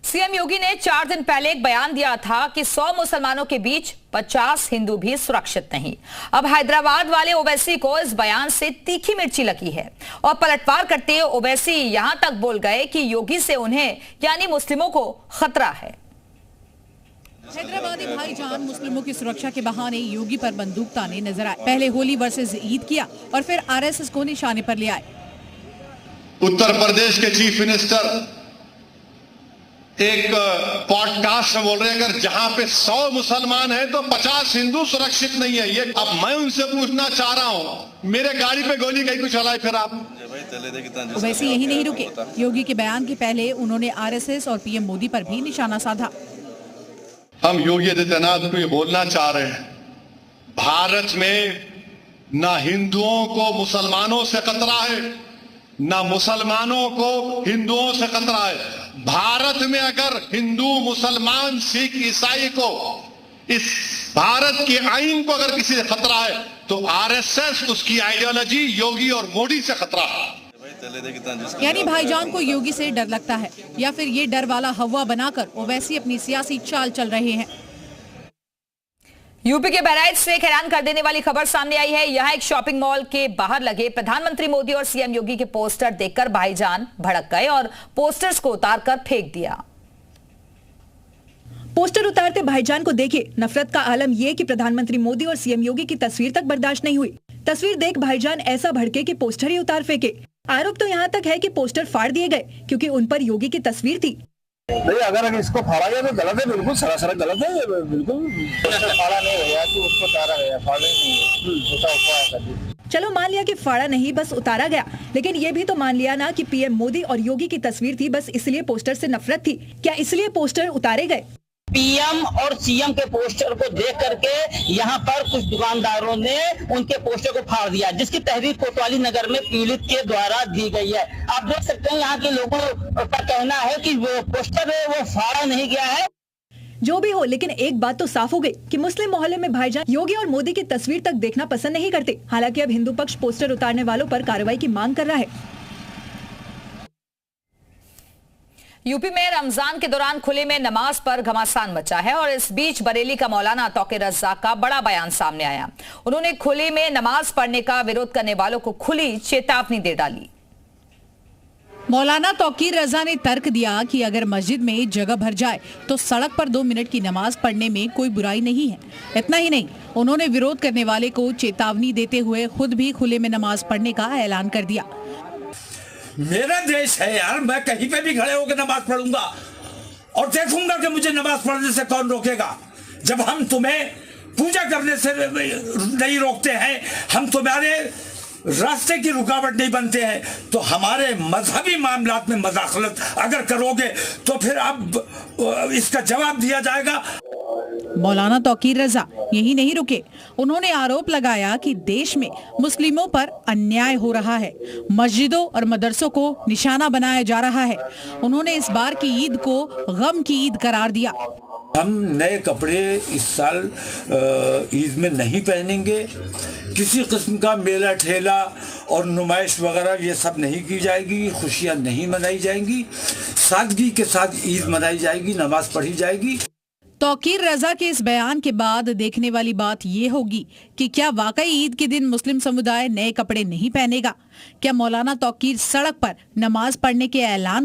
CM योगी ने 4 दिन पहले एक बयान दिया था कि 100 मुसलमानों के बीच 50 हिंदू भी सुरक्षित नहीं। अब हैदराबाद वाले ओवैसी को इस बयान से तीखी मिर्ची लगी है और पलटवार करते ओवैसी यहां तक बोल गए कि योगी से उन्हें यानी मुस्लिमों को खतरा है। हैदराबादी भाईजान मुस्लिमों की सुरक्षा के बहाने योगी पर बंदूक ताने नजर आए। पहले होली वर्सेस ईद किया और फिर आरएसएस को निशाने पर ले आए। उत्तर प्रदेश के चीफ मिनिस्टर एक पॉडकास्ट में बोल रहे हैं अगर जहां पे 100 मुसलमान हैं तो 50 हिंदू सुरक्षित नहीं है। ये अब मैं उनसे पूछना चाह रहा हूं, मेरे गाड़ी पे गोली गई कुछ चलाई फिर आप वैसे यही नहीं रुके। योगी के बयान के पहले उन्होंने आरएसएस और पीएम मोदी पर भी निशाना साधा। हम योगी आदित्यनाथ को ये बोलना चाह रहे हैं, भारत में ना हिंदुओं को मुसलमानों से खतरा है, ना मुसलमानों को हिंदुओं से खतरा है। भारत में अगर हिंदू, मुसलमान, सिख, ईसाई को, इस भारत के आईन को अगर किसी से खतरा है तो आरएसएस, उसकी आइडियोलॉजी, योगी और मोदी से खतरा है। यानी भाईजान को योगी से डर लगता है या फिर ये डर वाला हवा बनाकर ओवैसी अपनी सियासी चाल चल रहे हैं। यूपी के बहराइच से एक हैरान कर देने वाली खबर सामने आई है। यहां एक शॉपिंग मॉल के बाहर लगे प्रधानमंत्री मोदी और सीएम योगी के पोस्टर देखकर भाईजान भड़क गए और पोस्टर्स को उतारकर फेंक दिया। पोस्टर उतारते भाईजान को देखिए। नफरत का आलम यह कि प्रधानमंत्री मोदी और सीएम योगी की तस्वीर तक बर्दाश्त नहीं हुई। तस्वीर देख भाईजान ऐसा भड़के कि पोस्टर ही उतार फेंके। आरोप तो यहाँ तक है कि पोस्टर फाड़ दिए गए क्योंकि उन पर योगी की तस्वीर थी। नहीं, अगर इसको फाड़ा गया तो गलत है, बिल्कुल सरासर गलत है, बिल्कुल फाड़ा नहीं गया कि उसको उतारा गया, फाड़ा नहीं। चलो मान लिया कि फाड़ा नहीं, बस उतारा गया, लेकिन ये भी तो मान लिया ना कि पीएम मोदी और योगी की तस्वीर थी, बस इसलिए पोस्टर से नफरत थी। क्या इसलिए पोस्टर उतारे गए? पीएम और सीएम के पोस्टर को देख करके यहाँ पर कुछ दुकानदारों ने उनके पोस्टर को फाड़ दिया, जिसकी तहरीर कोतवाली नगर में पीड़ित के द्वारा दी गई है। आप देख सकते हैं यहाँ के लोगों का कहना है कि वो पोस्टर है वो फाड़ा नहीं गया है। जो भी हो, लेकिन एक बात तो साफ हो गई कि मुस्लिम मोहल्ले में भाईजान योगी और मोदी की तस्वीर तक देखना पसंद नहीं करते। हालांकि अब हिंदू पक्ष पोस्टर उतारने वालों पर कार्रवाई की मांग कर रहा है। यूपी में रमजान के दौरान खुले में नमाज पर घमासान मचा है और इस बीच बरेली का मौलाना तौकीर रज़ा का बड़ा बयान सामने आया। उन्होंने खुले में नमाज पढ़ने का विरोध करने वालों को खुली चेतावनी दे डाली। मौलाना तौकीर रज़ा ने तर्क दिया कि अगर मस्जिद में जगह भर जाए तो सड़क पर 2 मिनट की नमाज पढ़ने में कोई बुराई नहीं है। इतना ही नहीं, उन्होंने विरोध करने वाले को चेतावनी देते हुए खुद भी खुले में नमाज पढ़ने का ऐलान कर दिया। मेरा देश है यार, मैं कहीं पे भी खड़े होकर नमाज पढ़ूंगा और देखूंगा कि मुझे नमाज पढ़ने से कौन रोकेगा। जब हम तुम्हें पूजा करने से नहीं रोकते हैं, हम तुम्हारे रास्ते की रुकावट नहीं बनते हैं, तो हमारे मजहबी मामलात में मदाखलत अगर करोगे तो फिर अब इसका जवाब दिया जाएगा। मौलाना तौकीर रज़ा यही नहीं रुके। उन्होंने आरोप लगाया कि देश में मुस्लिमों पर अन्याय हो रहा है, मस्जिदों और मदरसों को निशाना बनाया जा रहा है। उन्होंने इस बार की ईद को गम की ईद करार दिया। हम नए कपड़े इस साल ईद में नहीं पहनेंगे। किसी किस्म का मेला ठेला और नुमाइश वगैरह ये सब नहीं की जाएगी, खुशियां नहीं मनाई जाएंगी, सादगी के साथ ईद मनाई जाएगी, नमाज पढ़ी जाएगी। तौकीर रज़ा के इस बयान के बाद देखने वाली बात ये होगी कि क्या वाकई ईद के दिन मुस्लिम समुदाय नए कपड़े नहीं पहनेगा? क्या मौलाना तौकीर सड़क पर नमाज पढ़ने के ऐलान